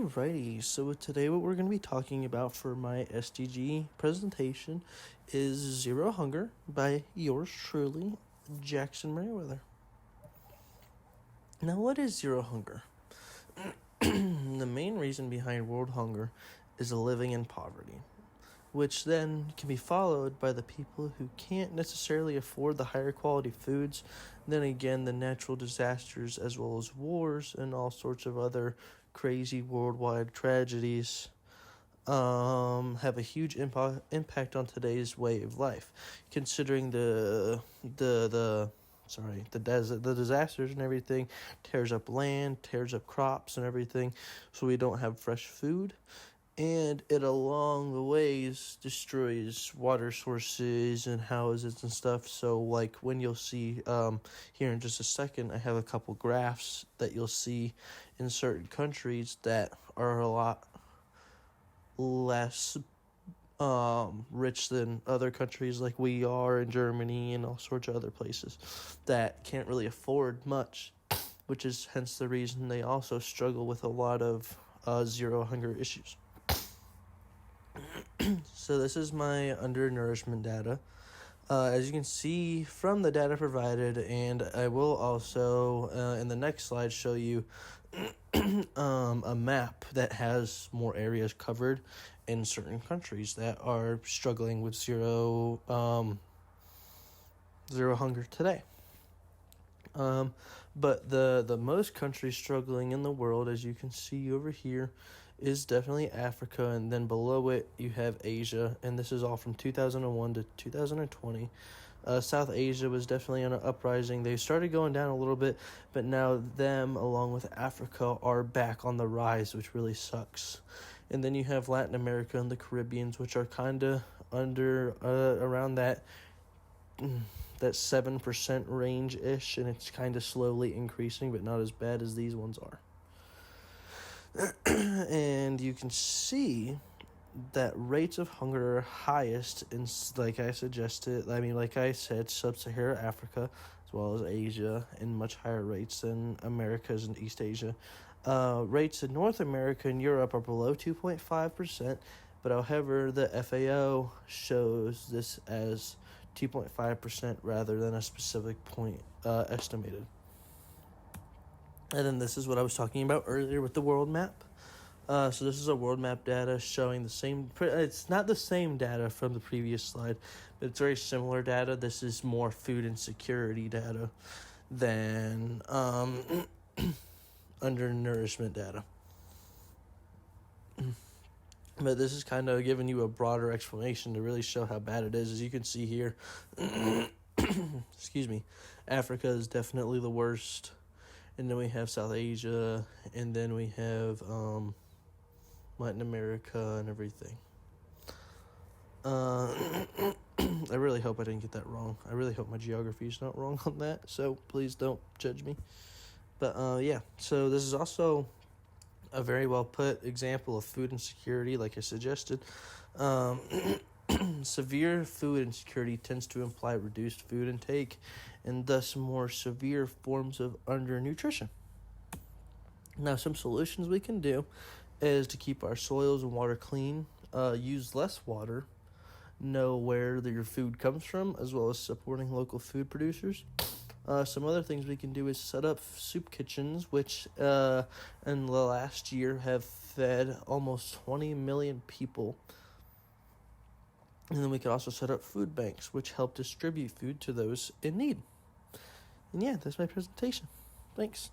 Alrighty, so today what we're going to be talking about for my SDG presentation is Zero Hunger by yours truly, Jackson Meriwether. Now, what is zero hunger? The main reason behind world hunger is living in poverty, which then can be followed by the people who can't necessarily afford the higher quality foods. Then again, the natural disasters as well as wars and all sorts of other crazy worldwide tragedies have a huge impact on today's way of life, considering the disasters and everything tears up land, tears up crops and everything, so we don't have fresh food. And it along the ways destroys water sources and houses and stuff. So like when you'll see here in just a second, I have a couple graphs that you'll see in certain countries that are a lot less rich than other countries like we are in Germany and all sorts of other places that can't really afford much, which is hence the reason they also struggle with a lot of zero hunger issues. So this is my undernourishment data. As you can see from the data provided, and I will also in the next slide show you a map that has more areas covered in certain countries that are struggling with zero hunger today. But the most countries struggling in the world, as you can see over here, is definitely Africa, and then below it you have Asia, and this is all from 2001 to 2020. South Asia was definitely on an uprising. They started going down a little bit, but now them, along with Africa, are back on the rise, which really sucks. And then you have Latin America and the Caribbeans, which are kind of under around that 7% range-ish, and it's kind of slowly increasing, but not as bad as these ones are. And you can see that rates of hunger are highest in, like I said, sub-Saharan Africa, as well as Asia, and much higher rates than Americas and East Asia. Rates in North America and Europe are below 2.5%, but however, the FAO shows this as 2.5% rather than a specific point estimated. And then this is what I was talking about earlier with the world map. So this is a world map data showing the same. It's not the same data from the previous slide, but it's very similar data. This is more food insecurity data than undernourishment data. But this is kind of giving you a broader explanation to really show how bad it is. As you can see here, Africa is definitely the worst. And then we have South Asia, and then we have Latin America and everything. I really hope I didn't get that wrong. I really hope my geography is not wrong on that, so please don't judge me. But yeah, so this is also a very well put example of food insecurity, like I suggested. Severe food insecurity tends to imply reduced food intake and thus more severe forms of undernutrition. Now, some solutions we can do is to keep our soils and water clean, use less water, know where your food comes from, as well as supporting local food producers. Some other things we can do is set up soup kitchens, which in the last year have fed almost 20 million people. And then we could also set up food banks, which help distribute food to those in need. And yeah, that's my presentation. Thanks.